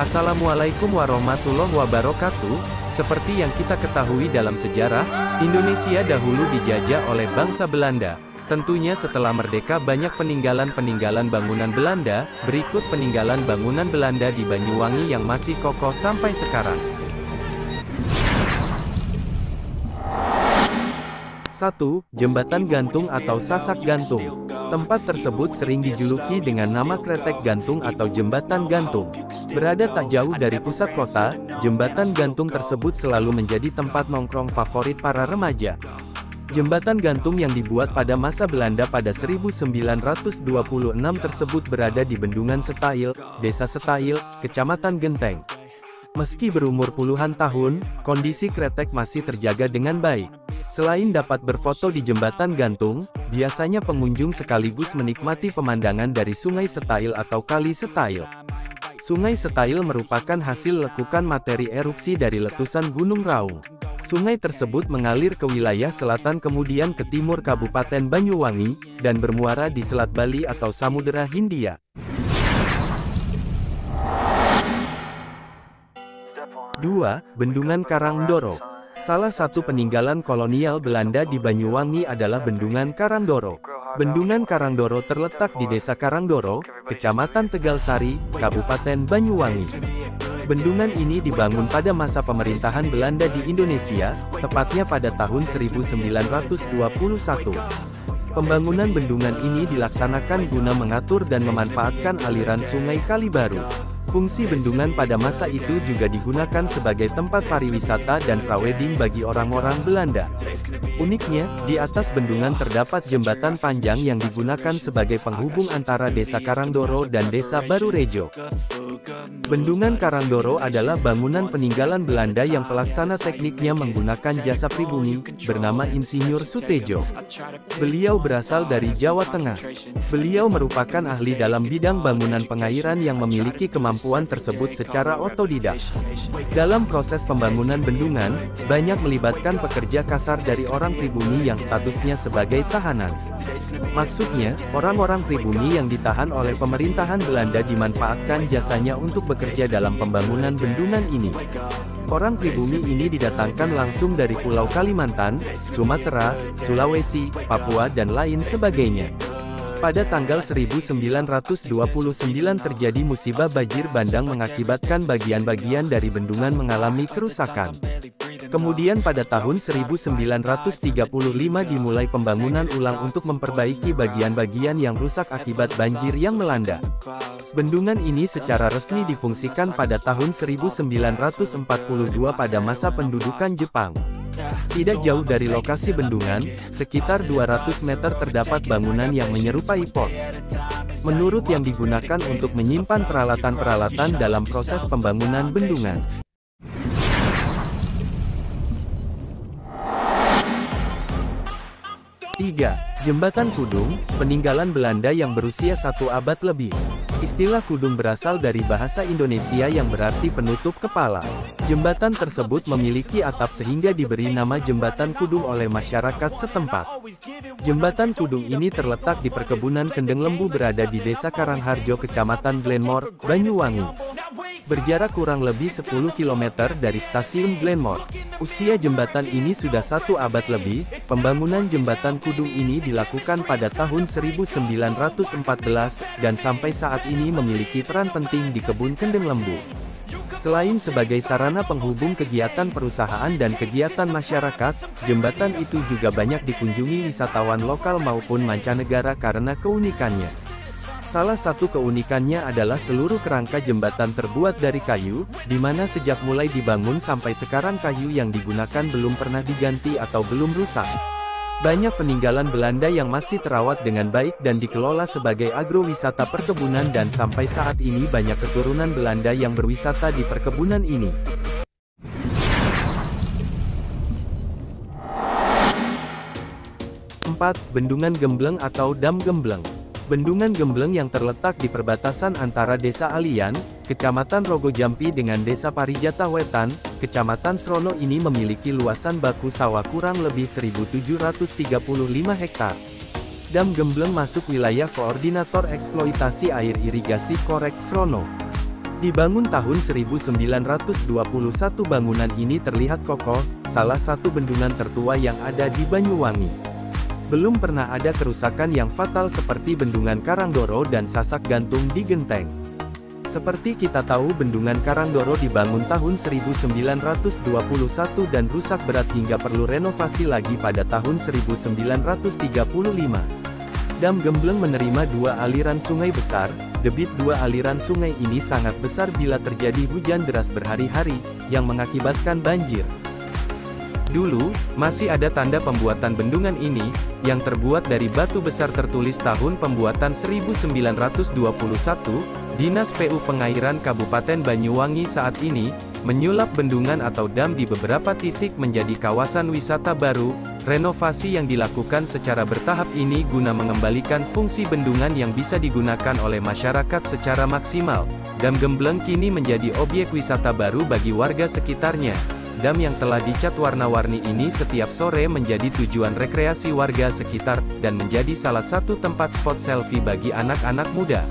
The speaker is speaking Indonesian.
Assalamualaikum warahmatullahi wabarakatuh. Seperti yang kita ketahui dalam sejarah, Indonesia dahulu dijajah oleh bangsa Belanda. Tentunya setelah merdeka banyak peninggalan-peninggalan bangunan Belanda. Berikut peninggalan bangunan Belanda di Banyuwangi yang masih kokoh sampai sekarang. 1. Jembatan gantung atau sasak gantung. Tempat tersebut sering dijuluki dengan nama kretek gantung atau jembatan gantung. Berada tak jauh dari pusat kota, jembatan gantung tersebut selalu menjadi tempat nongkrong favorit para remaja. Jembatan gantung yang dibuat pada masa Belanda pada 1926 tersebut berada di Bendungan Setail, Desa Setail, Kecamatan Genteng. Meski berumur puluhan tahun, kondisi kretek masih terjaga dengan baik. Selain dapat berfoto di jembatan gantung, biasanya pengunjung sekaligus menikmati pemandangan dari Sungai Setail atau Kali Setail. Sungai Setail merupakan hasil lekukan materi erupsi dari letusan Gunung Raung. Sungai tersebut mengalir ke wilayah selatan kemudian ke timur Kabupaten Banyuwangi, dan bermuara di Selat Bali atau Samudera Hindia. 2. Bendungan Karangdoro. Salah satu peninggalan kolonial Belanda di Banyuwangi adalah Bendungan Karangdoro. Bendungan Karangdoro terletak di Desa Karangdoro, Kecamatan Tegalsari, Kabupaten Banyuwangi. Bendungan ini dibangun pada masa pemerintahan Belanda di Indonesia, tepatnya pada tahun 1921. Pembangunan bendungan ini dilaksanakan guna mengatur dan memanfaatkan aliran Sungai Kalibaru. Fungsi bendungan pada masa itu juga digunakan sebagai tempat pariwisata dan prawedding bagi orang-orang Belanda. Uniknya, di atas bendungan terdapat jembatan panjang yang digunakan sebagai penghubung antara Desa Karangdoro dan Desa Barurejo. Bendungan Karangdoro adalah bangunan peninggalan Belanda yang pelaksana tekniknya menggunakan jasa pribumi, bernama Insinyur Sutejo. Beliau berasal dari Jawa Tengah. Beliau merupakan ahli dalam bidang bangunan pengairan yang memiliki kemampuan tersebut secara otodidak. Dalam proses pembangunan bendungan, banyak melibatkan pekerja kasar dari orang pribumi yang statusnya sebagai tahanan. Maksudnya, orang-orang pribumi yang ditahan oleh pemerintahan Belanda dimanfaatkan jasanya untuk bekerja dalam pembangunan bendungan ini. Orang pribumi ini didatangkan langsung dari Pulau Kalimantan, Sumatera, Sulawesi, Papua dan lain sebagainya. Pada tanggal 1929 terjadi musibah banjir bandang mengakibatkan bagian-bagian dari bendungan mengalami kerusakan. Kemudian pada tahun 1935 dimulai pembangunan ulang untuk memperbaiki bagian-bagian yang rusak akibat banjir yang melanda. Bendungan ini secara resmi difungsikan pada tahun 1942 pada masa pendudukan Jepang. Tidak jauh dari lokasi bendungan, sekitar 200 meter terdapat bangunan yang menyerupai pos. Menurut yang digunakan untuk menyimpan peralatan-peralatan dalam proses pembangunan bendungan. 3. Jembatan Kudung, peninggalan Belanda yang berusia 1 abad lebih. Istilah kudung berasal dari bahasa Indonesia yang berarti penutup kepala. Jembatan tersebut memiliki atap sehingga diberi nama Jembatan Kudung oleh masyarakat setempat. Jembatan Kudung ini terletak di perkebunan Kendeng Lembu berada di Desa Karangharjo, Kecamatan Glenmore, Banyuwangi. Berjarak kurang lebih 10 km dari stasiun Glenmore. Usia jembatan ini sudah 1 abad lebih. Pembangunan jembatan Kudung ini dilakukan pada tahun 1914, dan sampai saat ini memiliki peran penting di kebun Kendeng Lembu. Selain sebagai sarana penghubung kegiatan perusahaan dan kegiatan masyarakat, jembatan itu juga banyak dikunjungi wisatawan lokal maupun mancanegara karena keunikannya. Salah satu keunikannya adalah seluruh kerangka jembatan terbuat dari kayu, di mana sejak mulai dibangun sampai sekarang kayu yang digunakan belum pernah diganti atau belum rusak. Banyak peninggalan Belanda yang masih terawat dengan baik dan dikelola sebagai agrowisata perkebunan dan sampai saat ini banyak keturunan Belanda yang berwisata di perkebunan ini. 4. Bendungan Gembleng atau Dam Gembleng. Bendungan Gembleng yang terletak di perbatasan antara Desa Alian, Kecamatan Rogojampi dengan Desa Parijata Wetan, Kecamatan Srono ini memiliki luasan baku sawah kurang lebih 1.735 hektar. Dam Gembleng masuk wilayah Koordinator Eksploitasi Air Irigasi Korek Srono. Dibangun tahun 1921, bangunan ini terlihat kokoh, salah satu bendungan tertua yang ada di Banyuwangi. Belum pernah ada kerusakan yang fatal seperti Bendungan Karangdoro dan Sasak Gantung di Genteng. Seperti kita tahu, Bendungan Karangdoro dibangun tahun 1921 dan rusak berat hingga perlu renovasi lagi pada tahun 1935. Dam Gembleng menerima 2 aliran sungai besar. Debit 2 aliran sungai ini sangat besar bila terjadi hujan deras berhari-hari, yang mengakibatkan banjir. Dulu, masih ada tanda pembuatan bendungan ini, yang terbuat dari batu besar tertulis tahun pembuatan 1921, Dinas PU Pengairan Kabupaten Banyuwangi saat ini, menyulap bendungan atau dam di beberapa titik menjadi kawasan wisata baru. Renovasi yang dilakukan secara bertahap ini guna mengembalikan fungsi bendungan yang bisa digunakan oleh masyarakat secara maksimal. Dam Gembleng kini menjadi objek wisata baru bagi warga sekitarnya. Dam yang telah dicat warna-warni ini setiap sore menjadi tujuan rekreasi warga sekitar, dan menjadi salah satu tempat spot selfie bagi anak-anak muda.